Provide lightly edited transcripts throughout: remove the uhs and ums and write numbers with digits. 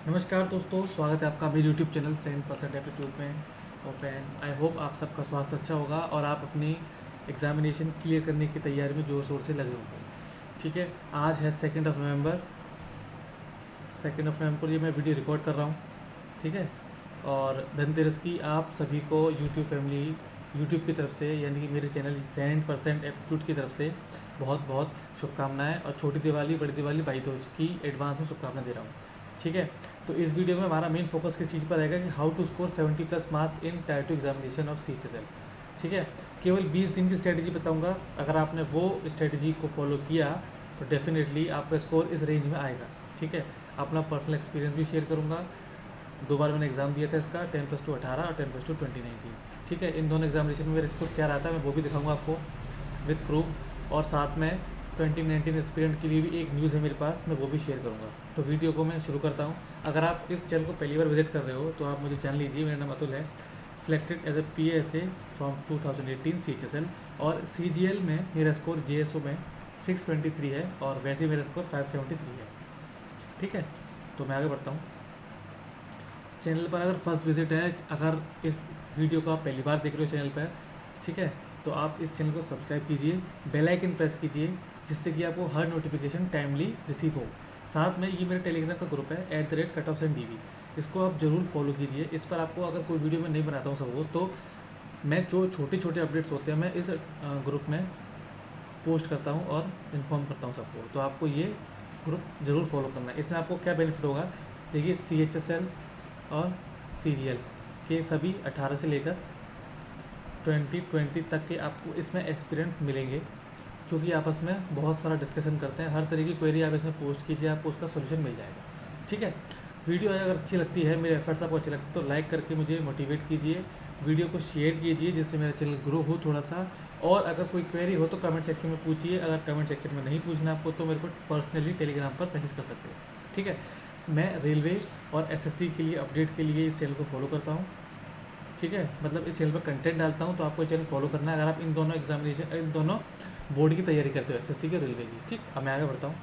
नमस्कार दोस्तों, स्वागत है आपका मेरे यूट्यूब चैनल 7% एप्टीट्यूड में। और फ्रेंड्स, आई होप आप सबका स्वास्थ्य अच्छा होगा और आप अपनी एग्जामिनेशन क्लियर करने की तैयारी में ज़ोर शोर से लगे होंगे। ठीक है, आज है 2 नवंबर। 2 नवंबर को ये मैं वीडियो रिकॉर्ड कर रहा हूँ। ठीक है, और धनतेरस की आप सभी को यूट्यूब फैमिली, यूट्यूब की तरफ से यानी कि मेरे चैनल 7% एप्टीट्यूड की तरफ से बहुत बहुत शुभकामनाएं। और छोटी दिवाली, बड़ी दिवाली, भाई दूज की एडवांस में शुभकामनाएं दे रहा हूँ। ठीक है, तो इस वीडियो में हमारा मेन फोकस किस चीज़ पर रहेगा कि how to score 70+ marks in tier 2 examination of CHSL। ठीक है, केवल 20 दिन की स्ट्रेटजी बताऊंगा। अगर आपने वो स्ट्रेटजी को फॉलो किया तो डेफिनेटली आपका स्कोर इस रेंज में आएगा। ठीक है, अपना पर्सनल एक्सपीरियंस भी शेयर करूंगा। 2 बार मैंने एग्ज़ाम दिया था इसका, 10+2 18 और 10+2 2019। ठीक है, इन दोनों एग्जामिनेशन में मेरा स्कोर क्या रहा था मैं वो भी दिखाऊंगा आपको विद प्रूफ। और साथ में 2019 एक्सपीरियंस के लिए भी एक न्यूज़ है मेरे पास, मैं वो भी शेयर करूंगा। तो वीडियो को मैं शुरू करता हूँ। अगर आप इस चैनल को पहली बार विजिट कर रहे हो तो आप मुझे जान लीजिए, मेरा नाम अतुल है। Selected as a PSA from 2018 CHSL। और CGL में मेरा स्कोर JSO में 623 है और वैसे मेरा स्कोर 573 है। ठीक है, तो मैं आगे बढ़ता हूँ। चैनल पर अगर फर्स्ट विजिट है, अगर इस वीडियो को आप पहली बार देख रहे हो चैनल पर, ठीक है, तो आप इस चैनल को सब्सक्राइब कीजिए, बेल आइकन प्रेस कीजिए, जिससे कि आपको हर नोटिफिकेशन टाइमली रिसीव हो। साथ में ये मेरा टेलीग्राम का ग्रुप है @cutoffsandDB, इसको आप ज़रूर फॉलो कीजिए। इस पर आपको अगर कोई वीडियो मैं नहीं बनाता हूँ सपोज, तो मैं जो छोटे छोटे अपडेट्स होते हैं मैं इस ग्रुप में पोस्ट करता हूँ और इन्फॉर्म करता हूँ सबको। तो आपको ये ग्रुप ज़रूर फॉलो करना है। इसमें आपको क्या बेनिफिट होगा, देखिए CHSL और CGL के सभी 18 से लेकर 2020 तक के आपको इसमें एक्सपीरियंस मिलेंगे, जो कि आपस में बहुत सारा डिस्कशन करते हैं। हर तरह की क्वेरी आप इसमें पोस्ट कीजिए, आपको उसका सोल्यूशन मिल जाएगा। ठीक है, वीडियो अगर अच्छी लगती है, मेरे एफर्ट्स आपको अच्छे लगते हैं तो लाइक करके मुझे मोटिवेट कीजिए, वीडियो को शेयर कीजिए जिससे मेरा चैनल ग्रो हो थोड़ा सा। और अगर कोई क्वेरी हो तो कमेंट सेक्शन में पूछिए। अगर कमेंट सेक्शन में नहीं पूछना आपको तो मेरे को पर्सनली टेलीग्राम पर मैसेज कर सकते हैं। ठीक है, मैं रेलवे और SSC के लिए अपडेट के लिए इस चैनल को फॉलो करता हूँ। ठीक है, मतलब इस चैनल पर कंटेंट डालता हूँ, तो आपको चैनल फॉलो करना है अगर आप इन दोनों एग्जामिनेशन, इन दोनों बोर्ड की तैयारी करते हो, SSC के, रेलवे की। ठीक, अब मैं आगे बढ़ता हूँ।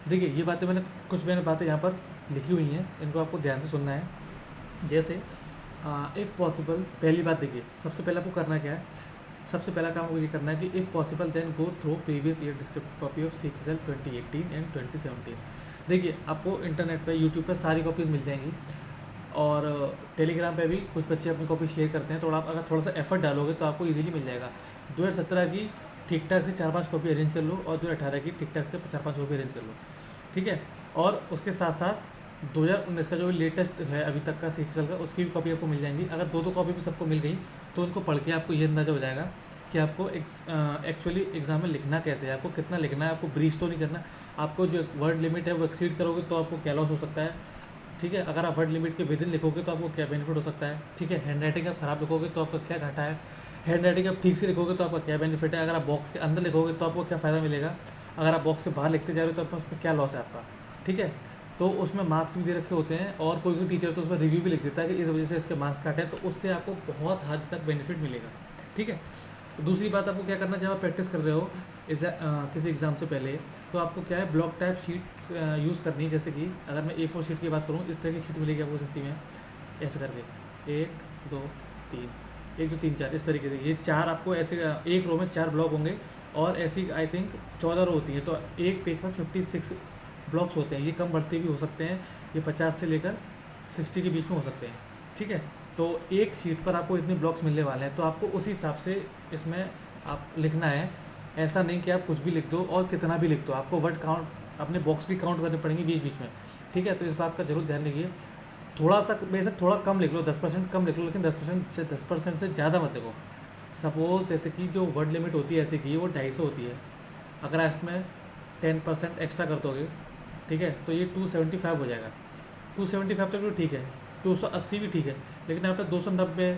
देखिए, ये बातें मैंने बातें यहाँ पर लिखी हुई हैं, इनको आपको ध्यान से सुनना है। जैसे एक पॉसिबल, पहली बात देखिए, सबसे पहले आपको करना क्या है, सबसे पहला काम आपको ये करना है कि if possible then go through previous year descriptive copy of CHSL 2018 and 2017। देखिए, आपको इंटरनेट पे, यूट्यूब पे सारी कॉपीज़ मिल जाएंगी और टेलीग्राम पे भी कुछ बच्चे अपनी कॉपी शेयर करते हैं। तो आप अगर थोड़ा सा एफर्ट डालोगे तो आपको इजीली मिल जाएगा। 2017 की ठीक ठाक से 4-5 कॉपी अरेंज कर लो और 2018 की ठीक ठाक से 4-5 कॉपी अरेंज कर लो। ठीक है, और उसके साथ साथ 2019 का जो लेटेस्ट है अभी तक का CHSL का, उसकी भी कॉपी आपको मिल जाएंगी। अगर दो दो कॉपी भी सबको मिल गई तो उनको पढ़ के आपको ये अंदाज़ा हो जाएगा कि आपको एक्चुअली एग्जाम में लिखना कैसे है, आपको कितना लिखना है, आपको ब्रीच तो नहीं करना। आपको जो वर्ड लिमिट है वो एक्सीड करोगे तो आपको क्या लॉस हो सकता है। ठीक है, अगर आप वर्ड लिमिट के विदिन लिखोगे तो आपको क्या बेनिफिट हो सकता है। ठीक है, हैंड राइटिंग आप खराब लिखोगे तो आपका क्या घाटा है, हैंड राइटिंग आप ठीक से लिखोगे तो आपका क्या बेनिफिट है, अगर आप बॉक्स के अंदर लिखोगे तो आपको क्या फ़ायदा मिलेगा, अगर आप बॉक्स से बाहर लिखते जा रहे हो तो उसमें क्या लॉस है आपका। ठीक है, तो उसमें मार्क्स भी दे रखे होते हैं और कोई कोई टीचर तो उसमें रिव्यू भी लिख देता है कि इस वजह से इसके मार्क्स काटे हैं, तो उससे आपको बहुत हद तक बेनिफिट मिलेगा। ठीक है, तो दूसरी बात आपको क्या करना है, जब आप प्रैक्टिस कर रहे हो किसी एग्ज़ाम से पहले, तो आपको क्या है, ब्लॉक टाइप शीट यूज़ करनी है। जैसे कि अगर मैं A4 शीट की बात करूँ, इस तरह की शीट मिलेगी आपको सस्ती में, ऐसे करके 1 2 3, 1 2 3 4, इस तरीके से ये 4 आपको ऐसे एक रो में 4 ब्लॉक होंगे और ऐसी आई थिंक 14 रो होती है। तो एक पेज पर 56 ब्लॉक्स होते हैं। ये कम बढ़ते भी हो सकते हैं, ये 50 से लेकर 60 के बीच में हो सकते हैं। ठीक है, तो एक शीट पर आपको इतने ब्लॉक्स मिलने वाले हैं, तो आपको उसी हिसाब से इसमें आप लिखना है। ऐसा नहीं कि आप कुछ भी लिख दो और कितना भी लिख दो, आपको वर्ड काउंट, अपने बॉक्स भी काउंट करने पड़ेंगे बीच बीच में। ठीक है, तो इस बात का जरूर ध्यान रखिए। थोड़ा सा बेशक थोड़ा कम लिख लो, 10% कम लिख लो, लेकिन 10% से ज़्यादा मत लिखो। सपोज जैसे कि जो वर्ड लिमिट होती है ऐसे की वो 250 होती है, अगर आप इसमें 10% एक्स्ट्रा कर दोगे, ठीक है, तो ये 275 हो जाएगा। 275 तक तो ठीक है, 280 भी ठीक है, लेकिन आपने 290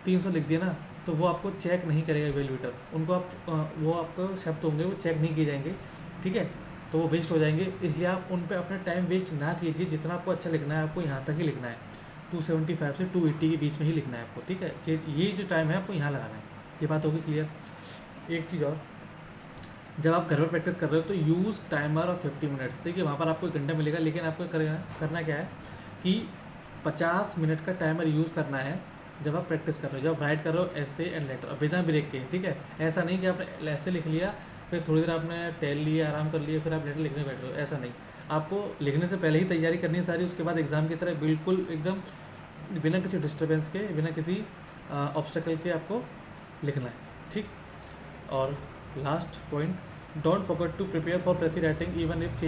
300 लिख दिया ना, तो वो आपको चेक नहीं करेगा इवेल्यूएटर। उनको आप वो आपको शब्द होंगे वो चेक नहीं किए जाएंगे। ठीक है, तो वो वेस्ट हो जाएंगे, इसलिए आप उन पर अपना टाइम वेस्ट ना कीजिए। जितना आपको अच्छा लिखना है आपको यहाँ तक ही लिखना है, 275 से 280 के बीच में ही लिखना है आपको। ठीक है, ये जो टाइम है आपको यहाँ लगाना है। ये बात होगी क्लियर। एक चीज़ और, जब आप घर पर प्रैक्टिस कर रहे हो तो यूज़ टाइमर ऑफ 50 मिनट्स। देखिए वहाँ पर आपको 1 घंटा मिलेगा, लेकिन आपको करना क्या है कि 50 मिनट का टाइमर यूज़ करना है जब आप प्रैक्टिस कर रहे हो, जब आप राइट कर रहे हो ऐसे एंड लेटर, बिना ब्रेक के। ठीक है, ऐसा नहीं कि आपने ऐसे लिख लिया फिर थोड़ी देर आपने टहल लिया, आराम कर लिया, फिर आप लेटर लिखने बैठ रहे हो, ऐसा नहीं। आपको लिखने से पहले ही तैयारी करनी है सारी, उसके बाद एग्ज़ाम की तरह बिल्कुल एकदम बिना किसी डिस्टर्बेंस के, बिना किसी ऑब्स्टेकल के आपको लिखना है। ठीक। और last point, don't forget to prepare for precis writing even if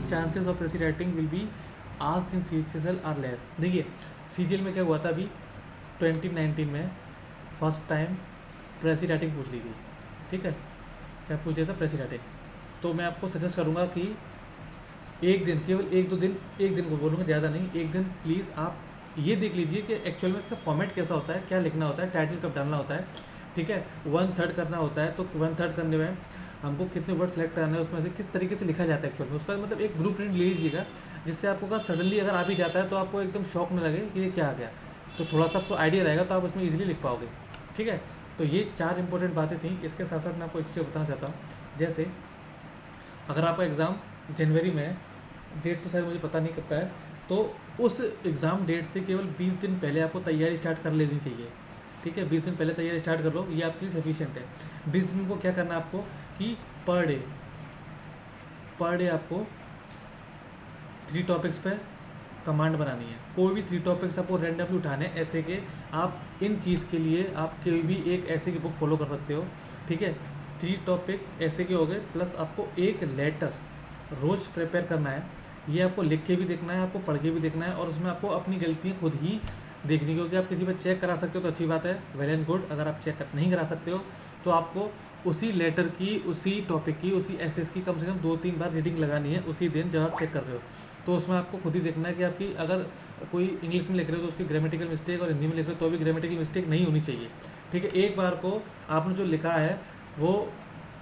chances of precis writing will be asked in CGL or less. देखिए CGL में क्या हुआ था अभी 2019 में, फर्स्ट टाइम प्रेसी राइटिंग पूछ ली गई। ठीक है, क्या पूछ लिया था? प्रेसी राइटिंग। तो मैं आपको सजेस्ट करूँगा कि एक दिन, केवल एक दिन को बोलूँगा, ज़्यादा नहीं, एक दिन प्लीज़ आप ये देख लीजिए कि एक्चुअल में इसका फॉर्मेट कैसा होता है, क्या लिखना होता है, टाइटल कब डालना होता है। ठीक है, 1/3 करना होता है, तो 1/3 करने में हमको कितने वर्ड सेलेक्ट करना है, उसमें से किस तरीके से लिखा जाता है एक्चुअल में, उसका मतलब एक ब्लू प्रिंट ले लीजिएगा, जिससे आपको अगर सडनली अगर आ भी जाता है तो आपको एकदम शॉक न लगे कि ये क्या आ गया, तो थोड़ा सा आपको आइडिया रहेगा, तो आप उसमें ईजिली लिख पाओगे। ठीक है, तो ये 4 इंपॉर्टेंट बातें थी। इसके साथ साथ मैं आपको एक चीज़ बताना चाहता हूँ, जैसे अगर आपका एग्ज़ाम जनवरी में है, डेट तो शायद मुझे पता नहीं कब का है, तो उस एग्ज़ाम डेट से केवल 20 दिन पहले आपको तैयारी स्टार्ट कर लेनी चाहिए। ठीक है, 20 दिन पहले तैयारी स्टार्ट कर लो, ये आपके लिए सफिशिएंट है। 20 दिन को क्या करना है आपको कि पर डे आपको 3 टॉपिक्स पे कमांड बनानी है। कोई भी 3 टॉपिक्स आपको रैंडमली उठाने हैं ऐसे के, आप इन चीज़ के लिए आप कोई भी एक ऐसे की बुक फॉलो कर सकते हो। ठीक है, 3 टॉपिक ऐसे के हो गए, प्लस आपको एक लेटर रोज़ प्रिपेयर करना है। ये आपको लिख के भी देखना है, आपको पढ़ के भी देखना है, और उसमें आपको अपनी गलतियाँ खुद ही देखनी, क्योंकि आप किसी पर चेक करा सकते हो तो अच्छी बात है, वेल एंड गुड। अगर आप चेक नहीं करा सकते हो तो आपको उसी लेटर की, उसी टॉपिक की, उसी एसेस की कम से कम 2-3 बार रीडिंग लगानी है उसी दिन जब आप चेक कर रहे हो। तो उसमें आपको खुद ही देखना है कि आपकी अगर कोई इंग्लिश में लिख रहे हो तो उसकी ग्रामेटिकल मिस्टेक, और हिंदी में लिख रहे हो तो भी ग्रामेटिकल मिस्टेक नहीं होनी चाहिए। ठीक है, एक बार को आपने जो लिखा है वो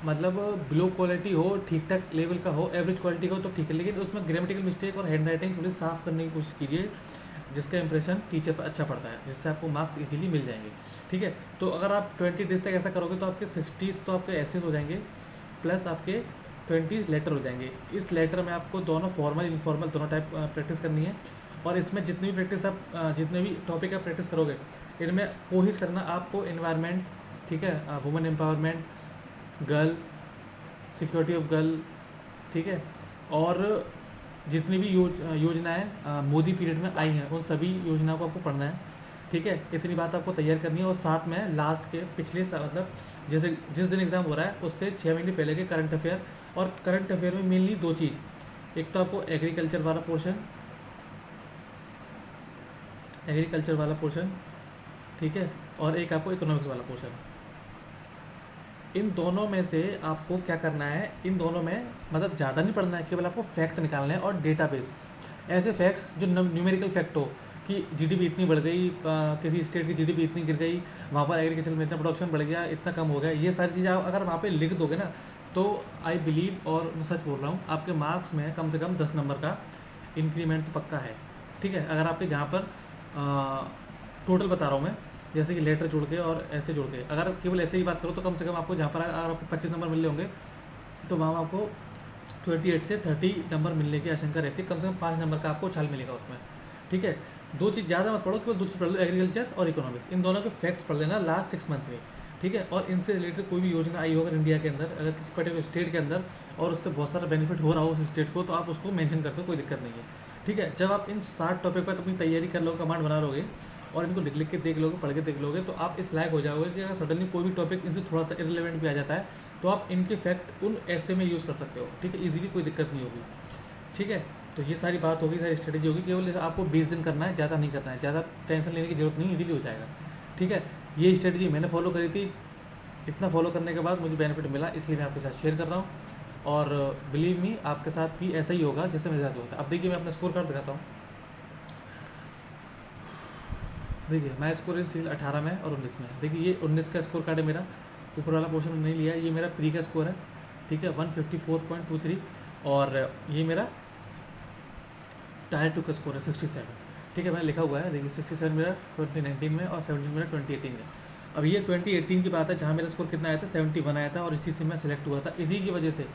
मतलब बिलो क्वालिटी हो, ठीक ठाक लेवल का हो, एवरेज क्वालिटी का हो तो ठीक है, लेकिन उसमें ग्रामेटिकल मिस्टेक और हैंड राइटिंग थोड़ी साफ करने की कोशिश कीजिए, जिसका इंप्रेशन टीचर पर अच्छा पड़ता है, जिससे आपको मार्क्स इजीली मिल जाएंगे। ठीक है, तो अगर आप 20 डेज तक ऐसा करोगे तो आपके 60 तो आपके एसेस हो जाएंगे, प्लस आपके 20 लेटर हो जाएंगे। इस लेटर में आपको दोनों फॉर्मल इनफॉर्मल दोनों टाइप प्रैक्टिस करनी है, और इसमें जितनी भी प्रैक्टिस आप जितने भी टॉपिक आप प्रैक्टिस करोगे, इनमें कोशिश करना आपको एनवायरनमेंट, ठीक है, women empowerment, girl, security of girl, ठीक है, और जितनी भी योजनाएं मोदी पीरियड में आई हैं उन सभी योजनाओं को आपको पढ़ना है। ठीक है, इतनी बात आपको तैयार करनी है, और साथ में लास्ट के पिछले साल मतलब जैसे जिस दिन एग्ज़ाम हो रहा है उससे 6 महीने पहले के करंट अफेयर, और करंट अफेयर में मेनली 2 चीज़, एक तो आपको एग्रीकल्चर वाला पोर्शन, ठीक है, और एक आपको इकोनॉमिक्स वाला पोर्शन। इन दोनों में से आपको क्या करना है, इन दोनों में मतलब ज़्यादा नहीं पढ़ना है, केवल आपको फैक्ट निकालना है, और डेटाबेस, ऐसे फैक्ट्स जो न्यूमेरिकल फैक्ट हो कि जीडीपी इतनी बढ़ गई, किसी स्टेट की जीडीपी इतनी गिर गई, वहाँ पर एग्रीकल्चर में इतना प्रोडक्शन बढ़ गया, इतना कम हो गया, ये सारी चीज़ें आप अगर वहाँ पे लिख दोगे ना, तो आई बिलीव, और मैं सच बोल रहा हूँ, आपके मार्क्स में कम से कम 10 नंबर का इंक्रीमेंट तो पक्का है। ठीक है, अगर आपके जहाँ पर टोटल बता रहा हूँ मैं, जैसे कि लेटर जोड़ के और ऐसे जोड़ के, अगर केवल ऐसे ही बात करो तो कम से कम आपको जहाँ पर अगर आपको 25 नंबर मिल रहे होंगे तो वहाँ आपको 28 से 30 नंबर मिलने की आशंका रहती है, कम से कम 5 नंबर का आपको उछाल मिलेगा उसमें। ठीक है, 2 चीज़ ज़्यादा मत पढ़ो, केवल 2 चीज़ पढ़ लो, एग्रीकल्चर और इकोनॉमिक्स, इन दोनों के फैक्ट्स पढ़ लेना लास्ट 6 मंथ्स में। ठीक है, और इनसे रिलेटेड कोई भी योजना आई हो अगर इंडिया के अंदर, अगर किसी पर्टिकुलर स्टेट के अंदर, और उससे बहुत सारा बेनिफिट हो रहा हो उस स्टेट को, तो आप उसको मेंशन करते हो, कोई दिक्कत नहीं है। ठीक है, जब आप इन 7 टॉपिक पर अपनी तैयारी कर लोगे, कमांड बना लोगे, और इनको लिख के देख लोगे, पढ़ के देख लोगे, तो आप इस लायक हो जाओगे कि अगर सडनली कोई भी टॉपिक इनसे थोड़ा सा इररिलेवेंट भी आ जाता है तो आप इनके फैक्ट उन ऐसे में यूज़ कर सकते हो। ठीक है, इजीली, कोई दिक्कत नहीं होगी। ठीक है, तो ये सारी बात होगी, सारी स्ट्रेटेजी होगी, केवल आपको 20 दिन करना है, ज़्यादा नहीं करना है, ज़्यादा टेंशन लेने की जरूरत नहीं, इजीली हो जाएगा। ठीक है, ये स्ट्रेटेजी मैंने फॉलो करी थी, इतना फॉलो करने के बाद मुझे बेनिफिट मिला, इसलिए मैं आपके साथ शेयर कर रहा हूँ, और बिलीव मी आपके साथ भी ऐसा ही होगा जैसे मेरे साथ होता है। अब देखिए मैं अपना स्कोर कार्ड दिखाता हूँ। देखिए मैं स्कोर इन सील 18 में और 19 में, देखिए ये 19 का स्कोर कार्ड है मेरा, ऊपर वाला पोर्शन नहीं लिया, ये मेरा प्री का स्कोर है। ठीक है, 154.23, और ये मेरा टायर 2 का स्कोर है 67। ठीक है, मैंने लिखा हुआ है, देखिए 67 मेरा 2019 में और 17 मेरा 2018 में। अब ये 2018 की बात है जहाँ मेरा स्कोर कितना आया था, 71 आया था, और इसी से मैं सिलेक्ट हुआ था। इसी की वजह से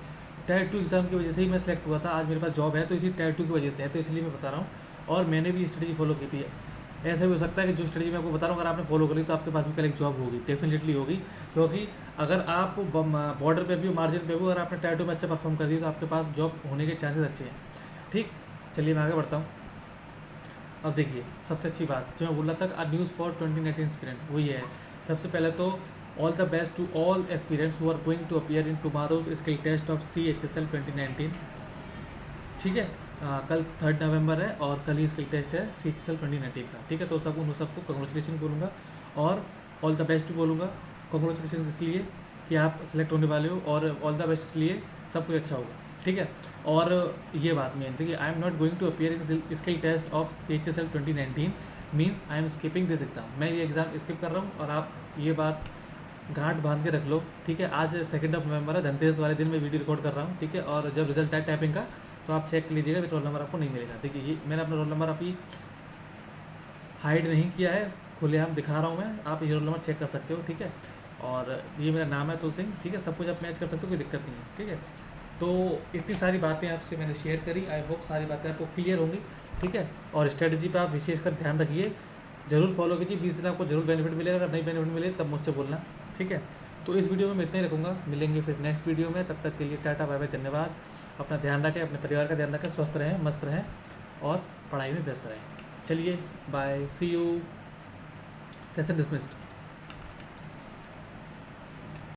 टायर 2 एग्ज़ाम की वजह से ही मैं सिलेक्ट हुआ था। आज मेरे पास जॉब है तो इसी टायर 2 की वजह से है, तो इसलिए मैं बता रहा हूँ। और मैंने भी स्ट्रेटजी फॉलो की थी। ऐसा भी हो सकता है कि जो स्ट्रेटजी मैं आपको बता रहा हूँ अगर आपने फॉलो करी तो आपके पास भी कल एक जॉब होगी, डेफिनेटली होगी। क्योंकि अगर आप बॉर्डर पे भी हो, मार्जिन पे भी हो, अगर आपने टायर 2 में अच्छा परफॉर्म कर दिया तो आपके पास जॉब होने के चांसेस अच्छे हैं। ठीक, चलिए मैं आगे बढ़ता हूँ। अब देखिए सबसे अच्छी बात जो मैं बोल रहा था, न्यूज़ फॉर 2019 एस्पिरेंट, वो ये है। सबसे पहले तो all the best to all aspirants who are going to appear in tomorrow's skill test of CHSL 2019। ठीक है, कल 3 नवंबर है और कल ही स्किल टेस्ट है CHSL 2019 का। ठीक है, तो सब उन सबको कंग्रेचुलेशन बोलूँगा और ऑल द बेस्ट बोलूँगा। कंग्रेचुलेशन इसलिए कि आप सेलेक्ट होने वाले हो, और ऑल द बेस्ट इसलिए सब कुछ अच्छा होगा। ठीक है, और ये बात मेन थी कि I am not going to appear in skill test of CHSL 2019 means I am skipping this exam. मैं ये एग्ज़ाम स्किप कर रहा हूँ, और आप ये बात गांठ बांध के रख लो। ठीक है, आज 2 नवंबर है, धनतेरस वाले दिन मैं वीडियो रिकॉर्ड कर रहा हूँ। ठीक है, और जब रिजल्ट आए टाइपिंग का तो आप चेक कर लीजिएगा, मेरा रोल नंबर आपको नहीं मिलेगा। देखिए ये मैंने अपना रोल नंबर अभी हाइड नहीं किया है, खुलेआम दिखा रहा हूँ मैं, आप ये रोल नंबर चेक कर सकते हो। ठीक है, और ये मेरा नाम है तुल सिंह। ठीक है, सब कुछ आप मैच कर सकते हो, कोई दिक्कत नहीं है। ठीक है, तो इतनी सारी बातें आपसे मैंने शेयर करी, आई होप सारी बातें आपको क्लियर होंगी। ठीक है, और स्ट्रेटजी पे आप विशेषकर ध्यान रखिए, ज़रूर फॉलो कीजिए। 20 दिन आपको जरूर बेनिफिट मिलेगा, अगर नहीं बेनिफिट मिले तब मुझसे बोलना। ठीक है, तो इस वीडियो में मैं इतना ही रखूँगा, मिलेंगे फिर नेक्स्ट वीडियो में। तब तक के लिए टाटा बाय बाय, धन्यवाद। अपना ध्यान रखें, अपने परिवार का ध्यान रखें, स्वस्थ रहें, मस्त रहें और पढ़ाई में व्यस्त रहें। चलिए bye, see you, session dismissed.